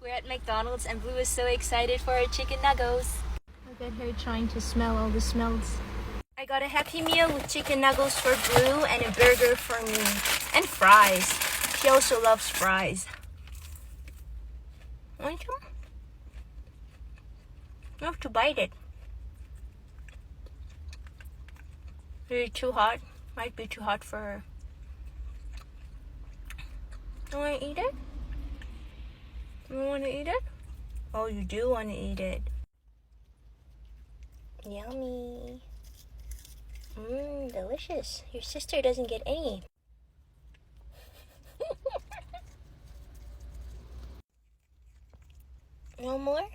We're at McDonald's and Blue is so excited for our chicken nuggos. I bet her trying to smell all the smells. I got a Happy Meal with chicken nuggos for Blue and a burger for me. And fries. She also loves fries. Want some? You have to bite it. Is it too hot? Might be too hot for her. You want to eat it? You want to eat it? Oh, you do want to eat it. Yummy. Delicious. Your sister doesn't get any. No more?